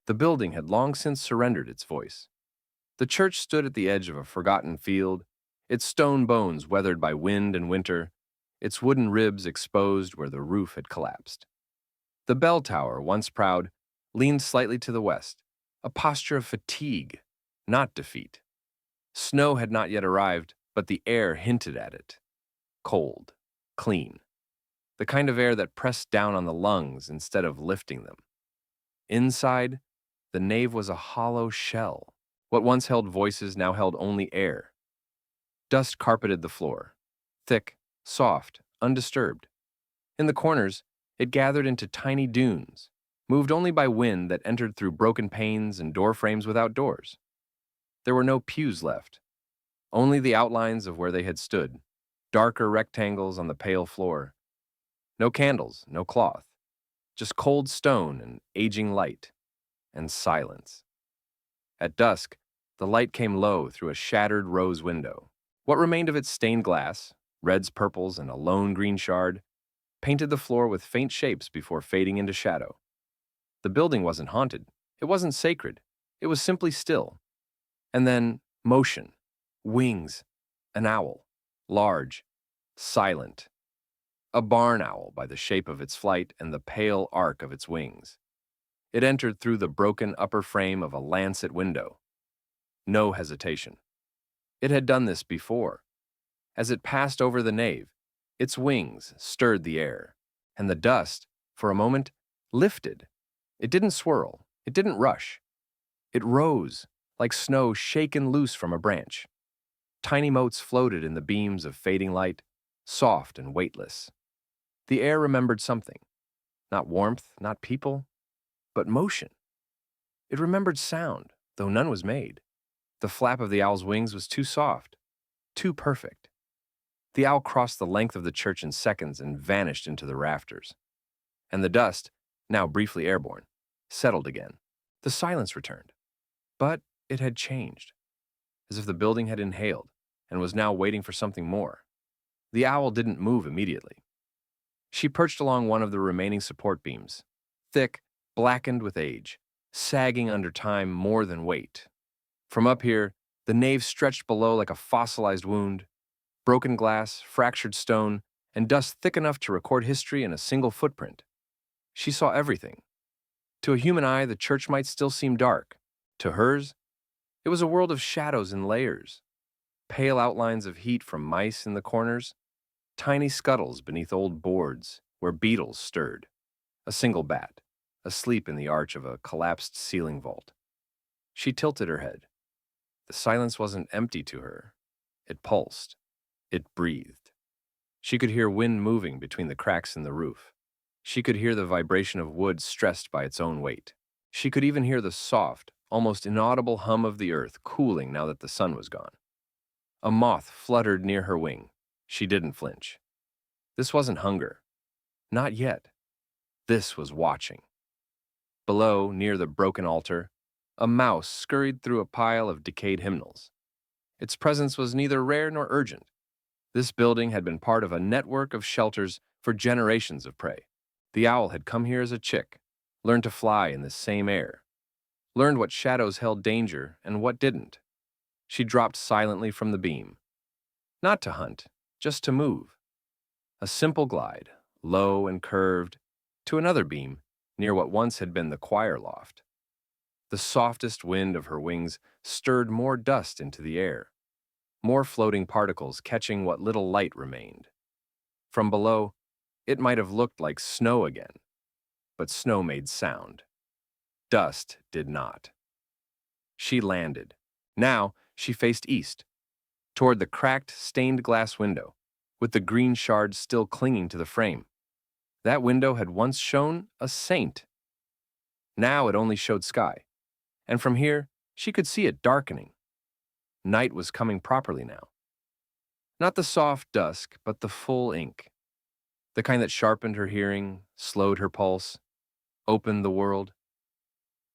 The building had long since surrendered its voice. The church stood at the edge of a forgotten field, its stone bones weathered by wind and winter, its wooden ribs exposed where the roof had collapsed. The bell tower, once proud, leaned slightly to the west, a posture of fatigue, not defeat. Snow had not yet arrived, but the air hinted at it. Cold, clean, the kind of air that pressed down on the lungs instead of lifting them. Inside, the nave was a hollow shell. What once held voices now held only air. Dust carpeted the floor, thick, soft, undisturbed. In the corners, it gathered into tiny dunes, moved only by wind that entered through broken panes and door frames without doors. There were no pews left, only the outlines of where they had stood, darker rectangles on the pale floor. No candles, no cloth, just cold stone and aging light, and silence. At dusk, the light came low through a shattered rose window. What remained of its stained glass, reds, purples, and a lone green shard, painted the floor with faint shapes before fading into shadow. The building wasn't haunted. It wasn't sacred. It was simply still. And then, motion. Wings. An owl. Large. Silent. A barn owl by the shape of its flight and the pale arc of its wings. It entered through the broken upper frame of a lancet window. No hesitation. It had done this before. As it passed over the nave, its wings stirred the air, and the dust, for a moment, lifted. It didn't swirl. It didn't rush. It rose, like snow shaken loose from a branch. Tiny motes floated in the beams of fading light, soft and weightless. The air remembered something. Not warmth, not people, but motion. It remembered sound, though none was made. The flap of the owl's wings was too soft, too perfect. The owl crossed the length of the church in seconds and vanished into the rafters. And the dust, now briefly airborne, settled again. The silence returned. But it had changed, as if the building had inhaled and was now waiting for something more. The owl didn't move immediately. She perched along one of the remaining support beams, thick, blackened with age, sagging under time more than weight. From up here, the nave stretched below like a fossilized wound, broken glass, fractured stone, and dust thick enough to record history in a single footprint. She saw everything. To a human eye, the church might still seem dark. To hers, it was a world of shadows and layers, pale outlines of heat from mice in the corners, tiny scuttles beneath old boards where beetles stirred, a single bat, asleep in the arch of a collapsed ceiling vault. She tilted her head. The silence wasn't empty to her. It pulsed. It breathed. She could hear wind moving between the cracks in the roof. She could hear the vibration of wood stressed by its own weight. She could even hear the soft, almost inaudible hum of the earth cooling now that the sun was gone. A moth fluttered near her wing. She didn't flinch. This wasn't hunger. Not yet. This was watching. Below, near the broken altar, a mouse scurried through a pile of decayed hymnals. Its presence was neither rare nor urgent. This building had been part of a network of shelters for generations of prey. The owl had come here as a chick, learned to fly in this same air, learned what shadows held danger and what didn't. She dropped silently from the beam. Not to hunt, just to move. A simple glide, low and curved, to another beam near what once had been the choir loft. The softest wind of her wings stirred more dust into the air, more floating particles catching what little light remained. From below, it might have looked like snow again, but snow made sound. Dust did not. She landed. Now she faced east, toward the cracked, stained glass window, with the green shards still clinging to the frame. That window had once shown a saint. Now it only showed sky, and from here she could see it darkening. Night was coming properly now. Not the soft dusk, but the full ink. The kind that sharpened her hearing, slowed her pulse, opened the world.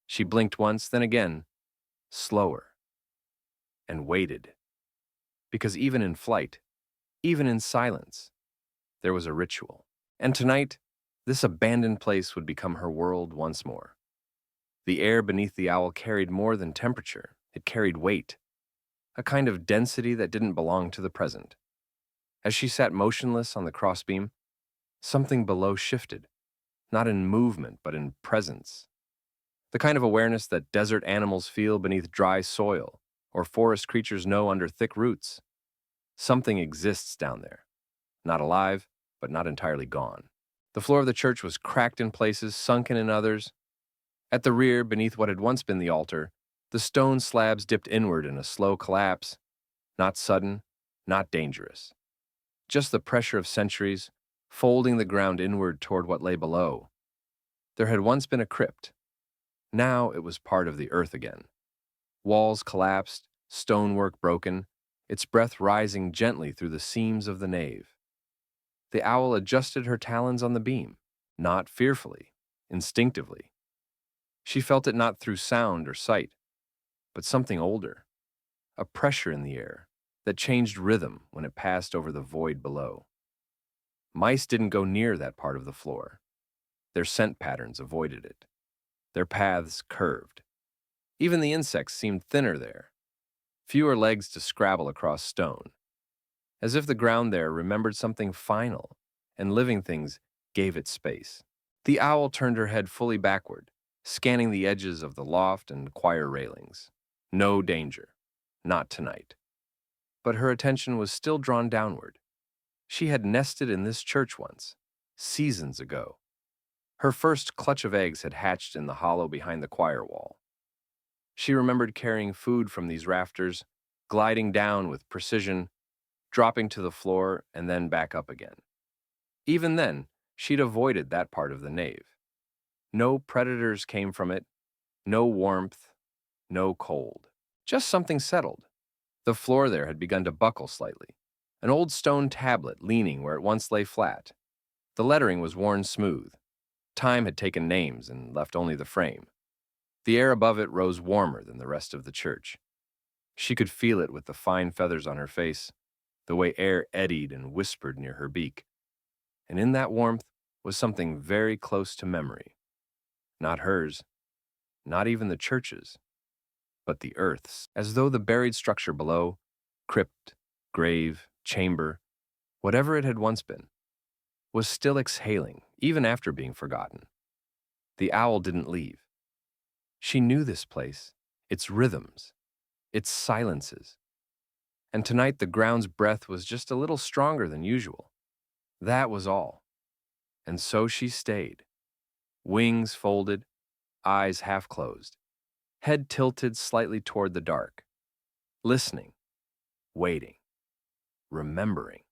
She blinked once, then again, slower, and waited. Because even in flight, even in silence, there was a ritual. And tonight, this abandoned place would become her world once more. The air beneath the owl carried more than temperature. It carried weight, a kind of density that didn't belong to the present. As she sat motionless on the crossbeam, something below shifted, not in movement, but in presence. The kind of awareness that desert animals feel beneath dry soil, or forest creatures know under thick roots. Something exists down there, not alive, but not entirely gone. The floor of the church was cracked in places, sunken in others. At the rear, beneath what had once been the altar, the stone slabs dipped inward in a slow collapse, not sudden, not dangerous. Just the pressure of centuries, folding the ground inward toward what lay below. There had once been a crypt. Now it was part of the earth again. Walls collapsed, stonework broken, its breath rising gently through the seams of the nave. The owl adjusted her talons on the beam, not fearfully, instinctively. She felt it not through sound or sight, but something older, a pressure in the air that changed rhythm when it passed over the void below. Mice didn't go near that part of the floor. Their scent patterns avoided it. Their paths curved. Even the insects seemed thinner there, fewer legs to scrabble across stone, as if the ground there remembered something final, and living things gave it space. The owl turned her head fully backward, scanning the edges of the loft and choir railings. No danger. Not tonight. But her attention was still drawn downward. She had nested in this church once, seasons ago. Her first clutch of eggs had hatched in the hollow behind the choir wall. She remembered carrying food from these rafters, gliding down with precision, dropping to the floor and then back up again. Even then, she'd avoided that part of the nave. No predators came from it, no warmth, no cold. Just something settled. The floor there had begun to buckle slightly, an old stone tablet leaning where it once lay flat. The lettering was worn smooth. Time had taken names and left only the frame. The air above it rose warmer than the rest of the church. She could feel it with the fine feathers on her face, the way air eddied and whispered near her beak. And in that warmth was something very close to memory. Not hers, not even the church's, but the earth's, as though the buried structure below, crypt, grave, chamber, whatever it had once been, was still exhaling, even after being forgotten. The owl didn't leave. She knew this place, its rhythms, its silences. And tonight the ground's breath was just a little stronger than usual. That was all. And so she stayed, wings folded, eyes half closed, head tilted slightly toward the dark, listening, waiting, remembering.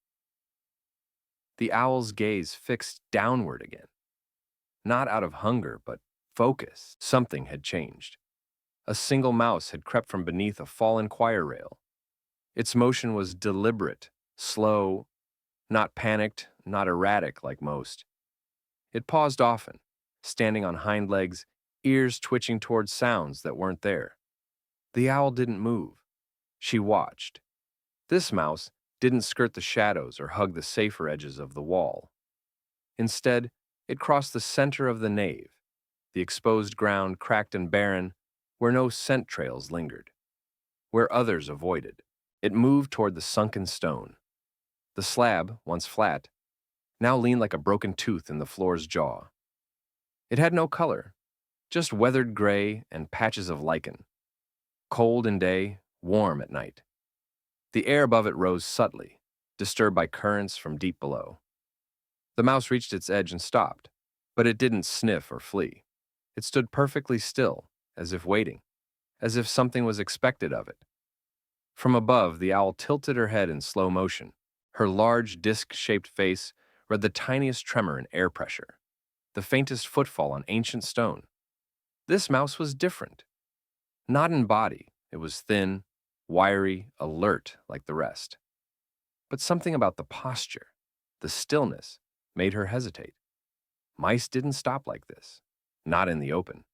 The owl's gaze fixed downward again, not out of hunger, but focus. Something had changed. A single mouse had crept from beneath a fallen choir rail. Its motion was deliberate, slow, not panicked, not erratic like most. It paused often, standing on hind legs, ears twitching toward sounds that weren't there. The owl didn't move. She watched. This mouse didn't skirt the shadows or hug the safer edges of the wall. Instead, it crossed the center of the nave, the exposed ground cracked and barren, where no scent trails lingered, where others avoided. It moved toward the sunken stone. The slab, once flat, now leaned like a broken tooth in the floor's jaw. It had no color, just weathered gray and patches of lichen, cold in day, warm at night. The air above it rose subtly, disturbed by currents from deep below. The mouse reached its edge and stopped, but it didn't sniff or flee. It stood perfectly still, as if waiting, as if something was expected of it. From above, the owl tilted her head in slow motion. Her large, disc-shaped face read the tiniest tremor in air pressure, the faintest footfall on ancient stone. This mouse was different. Not in body, it was thin, wiry, alert like the rest. But something about the posture, the stillness, made her hesitate. Mice didn't stop like this. Not in the open.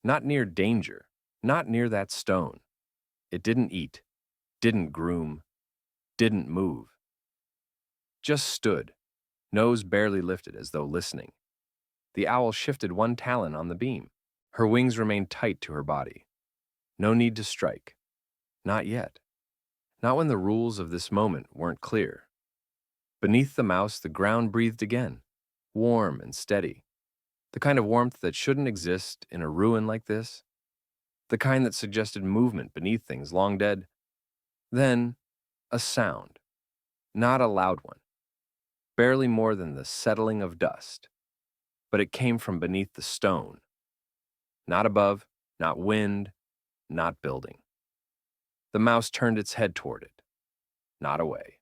Not near danger. Not near that stone. It didn't eat, didn't groom, didn't move. Just stood, nose barely lifted as though listening. The owl shifted one talon on the beam. Her wings remained tight to her body. No need to strike. Not yet. Not when the rules of this moment weren't clear. Beneath the mouse, the ground breathed again, warm and steady. The kind of warmth that shouldn't exist in a ruin like this. The kind that suggested movement beneath things long dead. Then, a sound. Not a loud one. Barely more than the settling of dust. But it came from beneath the stone. Not above, not wind, not building. The mouse turned its head toward it. Not away.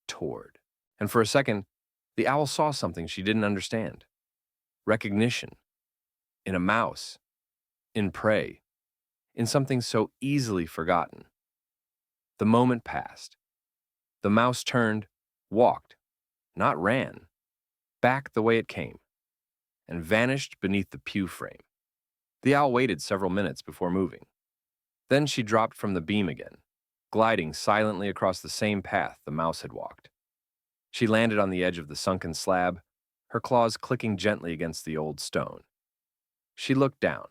Toward. And for a second, the owl saw something she didn't understand. Recognition. In a mouse. In prey. In something so easily forgotten. The moment passed. The mouse turned, walked, not ran, back the way it came, and vanished beneath the pew frame. The owl waited several minutes before moving. Then she dropped from the beam again, gliding silently across the same path the mouse had walked. She landed on the edge of the sunken slab, her claws clicking gently against the old stone. She looked down.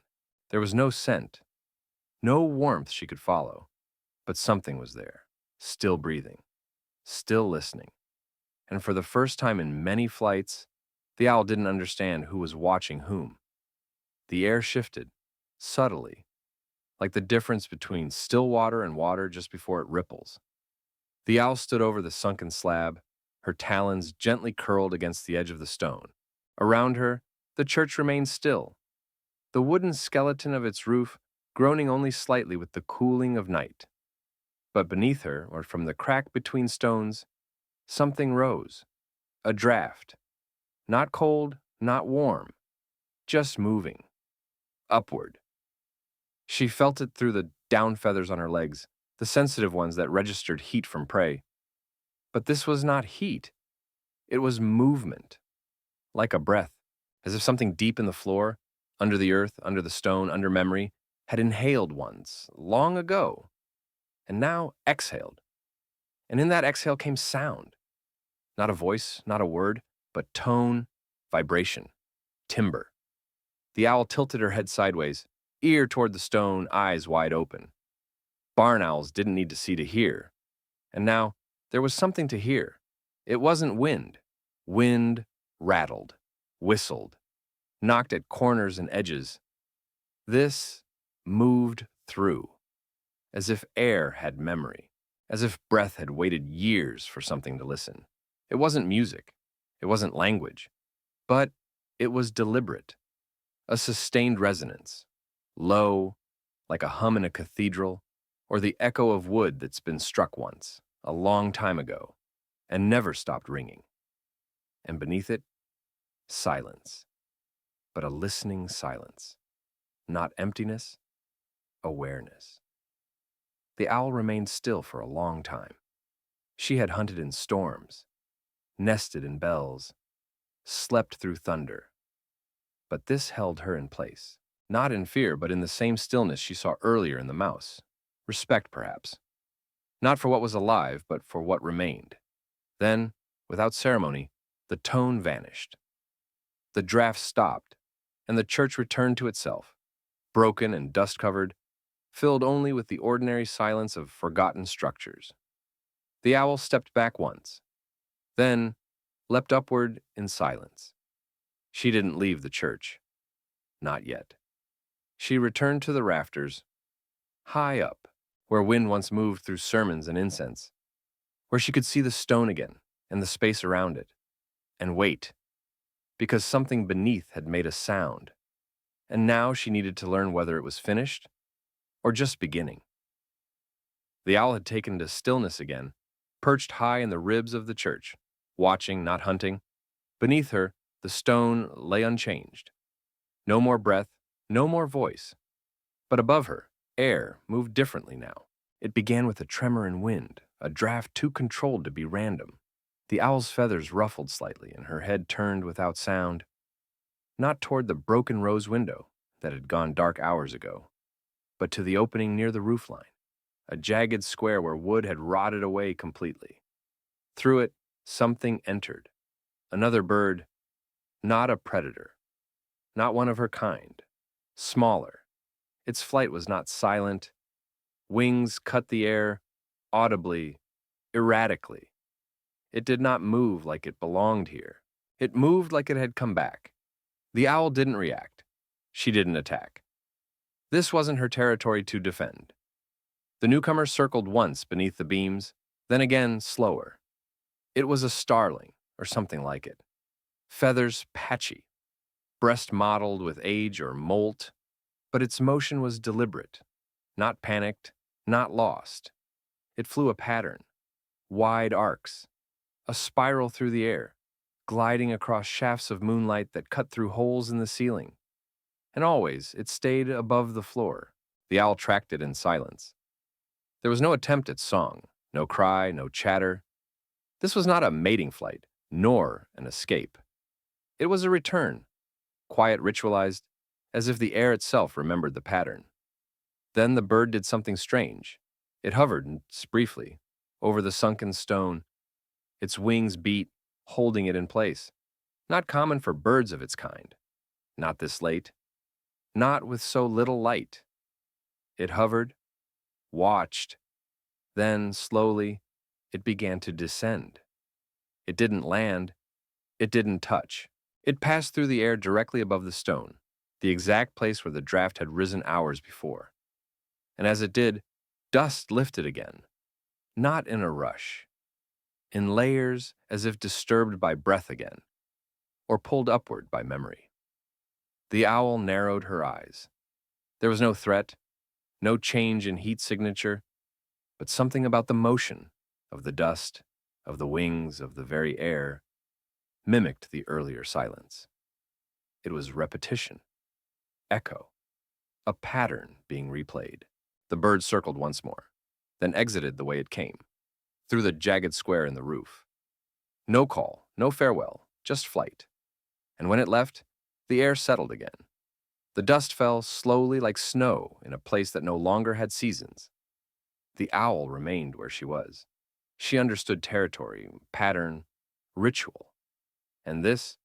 There was no scent, no warmth she could follow, but something was there, still breathing, still listening. And for the first time in many flights, the owl didn't understand who was watching whom. The air shifted, subtly, like the difference between still water and water just before it ripples. The owl stood over the sunken slab, her talons gently curled against the edge of the stone. Around her, the church remained still, the wooden skeleton of its roof groaning only slightly with the cooling of night. But beneath her, or from the crack between stones, something rose, a draft, not cold, not warm, just moving, upward. She felt it through the down feathers on her legs, the sensitive ones that registered heat from prey. But this was not heat. It was movement, like a breath, as if something deep in the floor, under the earth, under the stone, under memory, had inhaled once, long ago, and now exhaled. And in that exhale came sound. Not a voice, not a word, but tone, vibration, timbre. The owl tilted her head sideways, ear toward the stone, eyes wide open. Barn owls didn't need to see to hear. And now, there was something to hear. It wasn't wind. Wind rattled, whistled, knocked at corners and edges. This moved through, as if air had memory, as if breath had waited years for something to listen. It wasn't music. It wasn't language. But it was deliberate. A sustained resonance. Low, like a hum in a cathedral, or the echo of wood that's been struck once, a long time ago, and never stopped ringing. And beneath it, silence. But a listening silence. Not emptiness, awareness. The owl remained still for a long time. She had hunted in storms, nested in bells, slept through thunder. But this held her in place, not in fear, but in the same stillness she saw earlier in the mouse. Respect, perhaps. Not for what was alive, but for what remained. Then, without ceremony, the tone vanished. The draft stopped, and the church returned to itself, broken and dust-covered, filled only with the ordinary silence of forgotten structures. The owl stepped back once, then leapt upward in silence. She didn't leave the church. Not yet. She returned to the rafters, high up, where wind once moved through sermons and incense, where she could see the stone again and the space around it, and wait, because something beneath had made a sound, and now she needed to learn whether it was finished or just beginning. The owl had taken to stillness again, perched high in the ribs of the church, watching, not hunting. Beneath her, the stone lay unchanged. No more breath, no more voice. But above her, air moved differently now. It began with a tremor in wind, a draft too controlled to be random. The owl's feathers ruffled slightly, and her head turned without sound, not toward the broken rose window that had gone dark hours ago, but to the opening near the roofline, a jagged square where wood had rotted away completely. Through it, something entered. Another bird, not a predator, not one of her kind, smaller. Its flight was not silent. Wings cut the air, audibly, erratically. It did not move like it belonged here. It moved like it had come back. The owl didn't react. She didn't attack. This wasn't her territory to defend. The newcomer circled once beneath the beams, then again slower. It was a starling, or something like it. Feathers patchy, breast mottled with age or molt, but its motion was deliberate, not panicked, not lost. It flew a pattern, wide arcs, a spiral through the air, gliding across shafts of moonlight that cut through holes in the ceiling. And always, it stayed above the floor. The owl tracked it in silence. There was no attempt at song, no cry, no chatter. This was not a mating flight, nor an escape. It was a return, quiet, ritualized, as if the air itself remembered the pattern. Then the bird did something strange. It hovered, briefly, over the sunken stone. Its wings beat, holding it in place. Not common for birds of its kind. Not this late. Not with so little light. It hovered, watched. Then, slowly, it began to descend. It didn't land. It didn't touch. It passed through the air directly above the stone, the exact place where the draft had risen hours before. And as it did, dust lifted again. Not in a rush. In layers, as if disturbed by breath again, or pulled upward by memory. The owl narrowed her eyes. There was no threat, no change in heat signature, but something about the motion of the dust, of the wings, of the very air, mimicked the earlier silence. It was repetition, echo, a pattern being replayed. The bird circled once more, then exited the way it came, through the jagged square in the roof. No call, no farewell, just flight. And when it left, the air settled again. The dust fell slowly like snow in a place that no longer had seasons. The owl remained where she was. She understood territory, pattern, ritual. And this,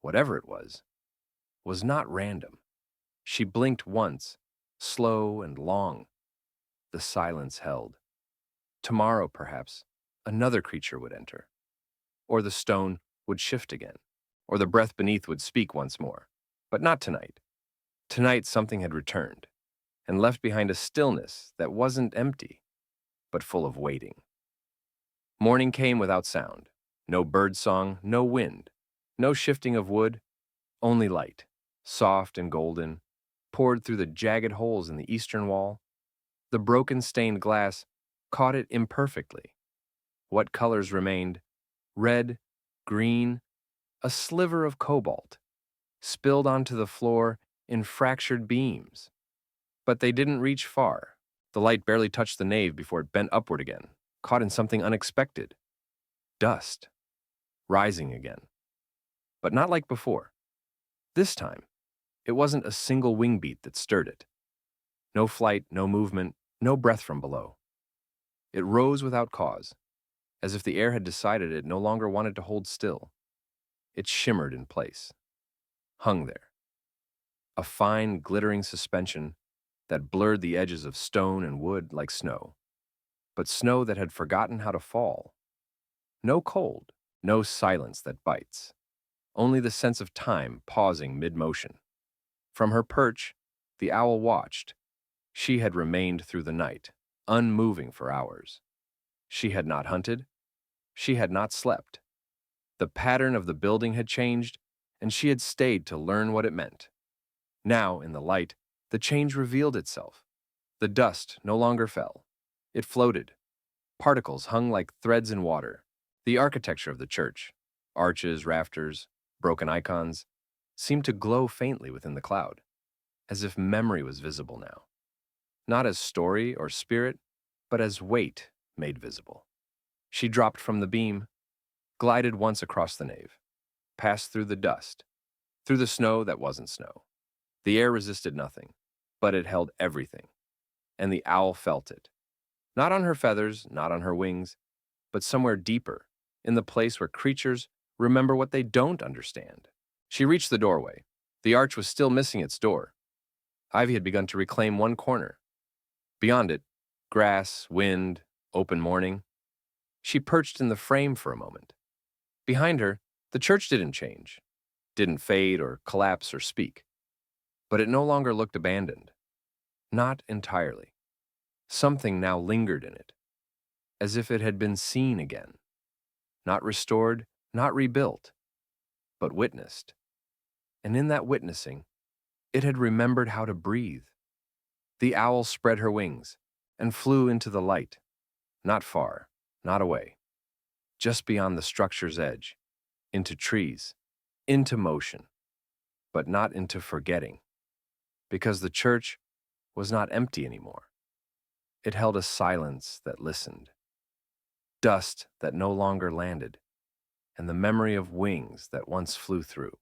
whatever it was not random. She blinked once, slow and long. The silence held. Tomorrow, perhaps, another creature would enter. Or the stone would shift again. Or the breath beneath would speak once more. But not tonight. Tonight something had returned, and left behind a stillness that wasn't empty, but full of waiting. Morning came without sound. No bird song, no wind, no shifting of wood, only light, soft and golden, poured through the jagged holes in the eastern wall. The broken stained glass caught it imperfectly. What colors remained? Red, green, a sliver of cobalt, spilled onto the floor in fractured beams. But they didn't reach far. The light barely touched the nave before it bent upward again, caught in something unexpected. Dust, rising again. But not like before. This time, it wasn't a single wing beat that stirred it. No flight, no movement, no breath from below. It rose without cause, as if the air had decided it no longer wanted to hold still. It shimmered in place, hung there. A fine, glittering suspension that blurred the edges of stone and wood like snow, but snow that had forgotten how to fall. No cold, no silence that bites, only the sense of time pausing mid-motion. From her perch, the owl watched. She had remained through the night, unmoving for hours. She had not hunted. She had not slept. The pattern of the building had changed, and she had stayed to learn what it meant. Now, in the light, the change revealed itself. The dust no longer fell. It floated. Particles hung like threads in water. The architecture of the church, arches, rafters, broken icons, seemed to glow faintly within the cloud, as if memory was visible now. Not as story or spirit, but as weight made visible. She dropped from the beam, glided once across the nave, passed through the dust, through the snow that wasn't snow. The air resisted nothing, but it held everything, and the owl felt it. Not on her feathers, not on her wings, but somewhere deeper, in the place where creatures remember what they don't understand. She reached the doorway. The arch was still missing its door. Ivy had begun to reclaim one corner. Beyond it, grass, wind, open morning. She perched in the frame for a moment. Behind her, the church didn't change, didn't fade or collapse or speak. But it no longer looked abandoned. Not entirely. Something now lingered in it, as if it had been seen again. Not restored, not rebuilt, but witnessed. And in that witnessing, it had remembered how to breathe. The owl spread her wings and flew into the light, not far, not away, just beyond the structure's edge, into trees, into motion, but not into forgetting, because the church was not empty anymore. It held a silence that listened, dust that no longer landed, and the memory of wings that once flew through.